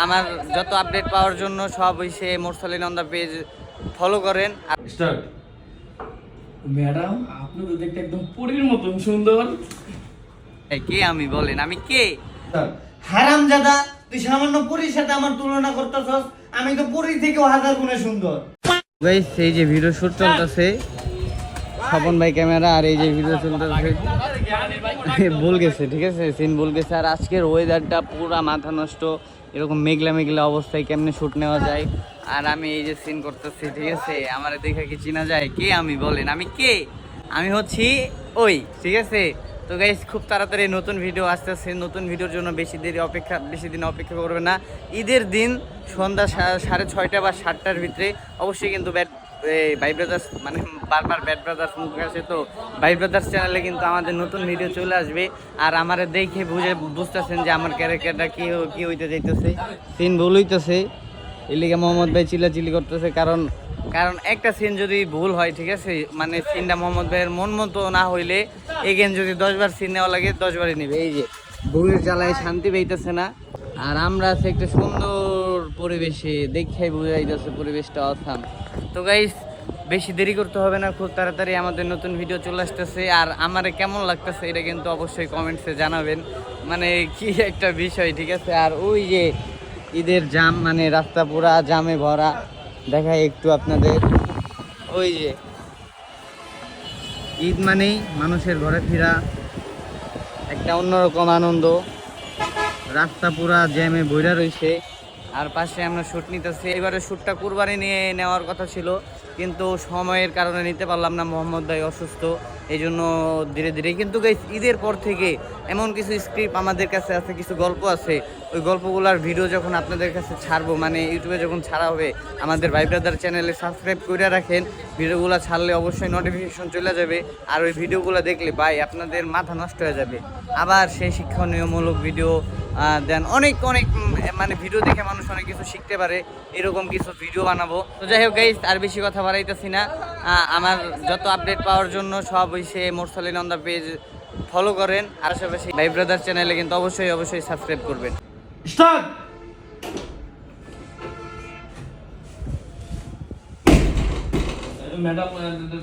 আমার যত আপডেট পাওয়ার জন্য সব হইছে Morsalin on the page follow করেন। স্টার্ট। ম্যাডাম আপনি তো দেখতে একদম পরীর মতন সুন্দর। কে আমি বলেন, আমি কে? হারামজাদা, তুই সামান্য পরীর সাথে আমার তুলনা করতেছস। আমি তো পরীর থেকেও হাজার গুণে সুন্দর। গাইস এই যে ভিডিও শুট চলতেছে, স্বপন ভাই ক্যামেরা, আর এই যে ভিডিও চলতেছে ভুল গেছে, ঠিক আছে, সিন ভুল গেছে। আর আজকের ওয়েদারটা পুরা মাথা নষ্ট, এরকম মেঘলা মেঘলা অবস্থায় কেমনে শুট নেওয়া যায়। আর আমি এই যে সিন করতেছি, ঠিক আছে, আমার দেখে কি চিনা যায়? কে আমি বলেন, আমি কে? আমি হচ্ছি ওই, ঠিক আছে। তো গাইস খুব তাড়াতাড়ি নতুন ভিডিও আসতেছে। নতুন ভিডিওর জন্য বেশি দিন অপেক্ষা করবে না। ঈদের দিন সন্ধ্যা 6:30 বা 7টার ভিতরে অবশ্যই কিন্তু ভাই ব্রাদার্স, মানে বারবার ব্যাড ব্রাদার্স মুখ আসে, তো ভাই ব্রাদার্স চ্যানেলে কিন্তু আমাদের নতুন ভিডিও চলে আসবে। আর আমার দেখে বুঝতেছেন যে আমার ক্যারেক্টারটা কি হইতে যাইতেছে, সিন ভুল হইতেছে। এলিগে মোহাম্মদ ভাই চিল্লাচিল্লি করতেছে, কারণ একটা সিন যদি ভুল হয়, ঠিক আছে, মানে সিনটা মোহাম্মদ ভাইয়ের মন মতো না হইলে এগেন যদি 10 বার সিন নেওয়া লাগে 10 বারই নেবে। এই যে বউয়ের জ্বালায় শান্তি পাইতেছে না। আর আমরা আছি একটা সুন্দর পরিবেশে, দেখাই বোঝা যাইতেছে পরিবেশটা অসাম। তো গাইস বেশি দেরি করতে হবে না, খুব তাড়াতাড়ি আমাদের নতুন ভিডিও চলে আসতেছে। আর আমারে কেমন লাগতেছে এটা কিন্তু অবশ্যই কমেন্টসে জানাবেন, মানে কি একটা বিষয়, ঠিক আছে। আর ওই যে ঈদের জাম, মানে রাস্তা পুরা জামে ভরা, দেখাই একটু আপনাদের। ওই যে ঈদ মানেই মানুষের ঘরে ফেরা, একটা অন্যরকম আনন্দ। রাস্তা পুরা জ্যামে বইরা রয়েছে, আর পাশে আমরা শ্যুট নিতেছি। এবারে শ্যুটটা কুরবানি নিয়ে নেওয়ার কথা ছিল, কিন্তু সময়ের কারণে নিতে পারলাম না, মোহাম্মদ ভাই অসুস্থ, এই জন্য ধীরে ধীরে। কিন্তু গাইস ঈদের পর থেকে এমন কিছু স্ক্রিপ্ট আমাদের কাছে আছে, কিছু গল্প আছে। ওই গল্পগুলোর ভিডিও যখন আপনাদের কাছে ছাড়বো, মানে ইউটিউবে যখন ছাড়া হবে, আমাদের ভাই ব্রাদার চ্যানেলে সাবস্ক্রাইব করে রাখেন। ভিডিওগুলো ছাড়লে অবশ্যই নোটিফিকেশন চলে যাবে। আর ওই ভিডিওগুলো দেখলে ভাই আপনাদের মাথা নষ্ট হয়ে যাবে। আবার সেই শিক্ষণীয়মূলক ভিডিও দেন, অনেক মানে ভিডিও দেখে মানুষ অনেক কিছু শিখতে পারে, এরকম কিছু ভিডিও বানাবো। তো যাই হোক গাইস, আর বেশি কথা বাড়াইতেছি না। আমার যত আপডেট পাওয়ার জন্য সব হইছে Morsalin on the page follow করেন। আর আশেপাশে ভাই ব্রাদার চ্যানেলে কিন্তু অবশ্যই সাবস্ক্রাইব করবেন। স্টার্ট। ম্যাডাম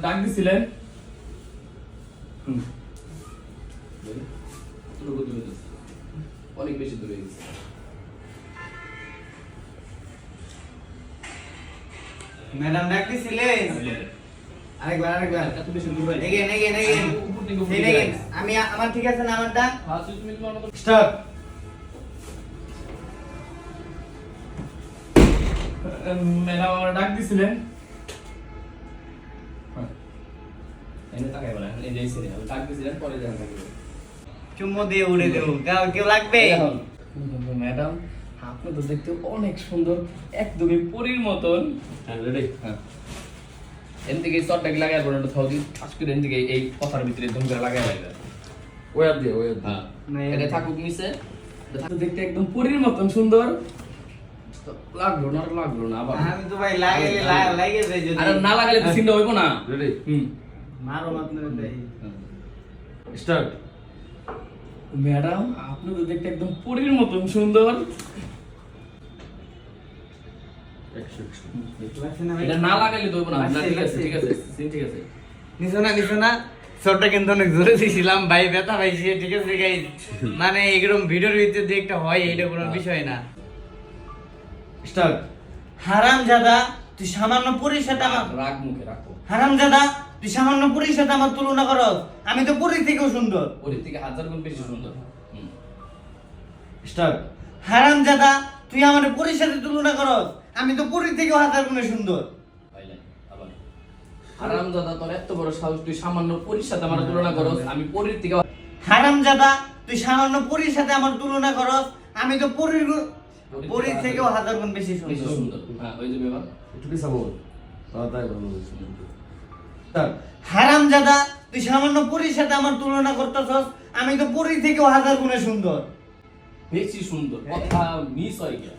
ডাক দিছিলেন। অনেক বেশি দূরে গেছে। ম্যাডাম ডাকতেছিলেন? আরেকবার এত বেশি দূরে এগেন আমি আমার ঠিক আছে না? আমারটা স্টার্ট। ম্যাডাম আমার ডাক দিছিলেন। এনে তাকাই বলা এই যে সিনে আমি ডাক দিছিলাম, পরে দেখা থাকবে। চুম্মো দিয়ে উড়ে দেবো, কেউ লাগবে? ম্যাডাম আপনি তো দেখতে অনেক সুন্দর, একদমই পরীর মতন। হ্যাঁ রেডি। হ্যাঁ এন থেকে শর্টটাকে লাগাই বড় থাও দি ঠাস করে এন থেকে এই কথার ভিতরে ধুম করে লাগাই লাগবে। ওয়ার দিয়ে হ্যাঁ এটা থাকুক নিচে। তো দেখতে একদম পরীর মতন সুন্দর। লাগলো না আবার। আমি তো ভাই লাগে যায় যদি। আরে না লাগালে তো সিনটা হইব না। রেডি। মারো আপনারা দেই। স্টার্ট। ম্যাডাম আপনি তো দেখতে একদম পরীর মতন সুন্দর। এটা না লাগালে তো হইব না। ঠিক আছে সিন ঠিক আছে। নিছো না শটটা কিন্তু অনেক জোরে দিছিলাম ভাই, ব্যথা পাইছি, ঠিক আছে গাইস। মানে এরকম ভিডিওর ভিতরে দিয়ে একটা হয়, এটা কোনো বিষয় না। স্টার্ট। হারামজাদা, তুই সামান্য পরীর সাথে আমার রাগ মুখে রাখো। হারামজাদা, তুই সামান্য পরীর সাথে আমার তুলনা করস। আমি তো পরীর থেকেও সুন্দর। ওর থেকে 1000 গুণ বেশি সুন্দর। স্টার্ট। হারামজাদা, তুই আমার পরীর সাথে তুলনা করস। আমি তো পরীর থেকেও হাজার গুণে সুন্দর। হারামজাদা, তোর এত বড় সাহস, তুই সামান্য পরীর সাথে আমার তুলনা করস। আমি পরীর থেকে হারামজাদা, তুই সামান্য পরীর সাথে আমার তুলনা করস। আমি তো পরীর থেকেও হাজার গুণ বেশি সুন্দর। হ্যাঁ ওই যে ব্যাপার একটু পিছাবো। তাই বলো। হারামজাদা, তুই সামান্য পরীর সাথে আমার তুলনা করতেছস। আমি তো পরীর থেকেও হাজার গুণে সুন্দর। বেশি সুন্দর কথা মিস হয় গিয়া।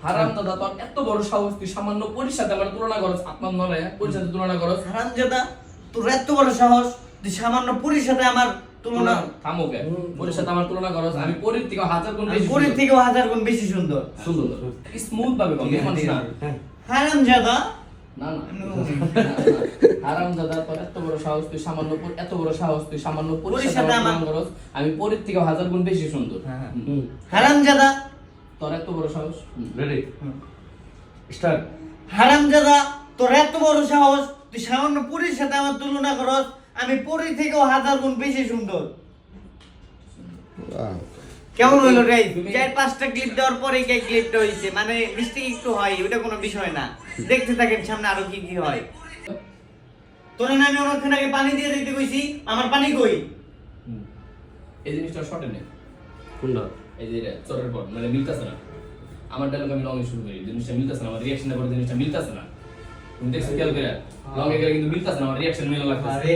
হারামজাদা, তোর এত বড় সাহস, তুই সামান্য পরীর সাথে আমার তুলনা করস। আপনার নলে পরীর সাথে তুলনা করস। হারামজাদা, তোর এত বড় সাহস, তুই সামান্য পরীর সাথে আমার তুলনা থামো কে পরীর সাথে আমার তুলনা করো আমি পরীর থেকে 1000 গুণ আমি বেশি পরীর থেকেও 1000 গুণ বেশি সুন্দর। সুন্দর স্মুথ ভাবে কম মানুষ না হারামজাদা না না হারামজাদা তোর এত বড় সাহস তুই সামান্য এত বড় সাহস তুই সামান্য পরীর সাথে আমার তুলনা করস আমি পরীর থেকে 1000 গুণ বেশি সুন্দর হারামজাদা তোর এত বড় সাহস রেডি স্টার্ট হারামজাদা তোর এত বড় সাহস তুই সামান্য পুরীর সাথে আমার তুলনা করস আমি পুরী থেকেও 1000 গুণ বেশি সুন্দর। কেমন হইলো রে? 4-5টা ক্লিপ দেওয়ার পরে কি ক্লিপটা হইছে, মানে মিস্টেক একটু হয়, ওটা কোনো বিষয় না। দেখতে থাকেন সামনে আরো কি কি হয়। তোরে না আমি অনেকক্ষণ আগে পানি দিয়ে দিতে কইছি, আমার পানি কই? এই জিনিসটা শর্টে নে কোনটা এই যে চরের পর মানে মিলতাছে না আমার ডায়লগ আমি লং শুরু করি জিনিসটা মিলতাছে না আমার রিঅ্যাকশনের পরে জিনিসটা মিলতাছে না তুমি দেখছো খেয়াল করে লং এ গেলে কিন্তু মিলতাছে না আমার রিঅ্যাকশন মেলা লাগতাছে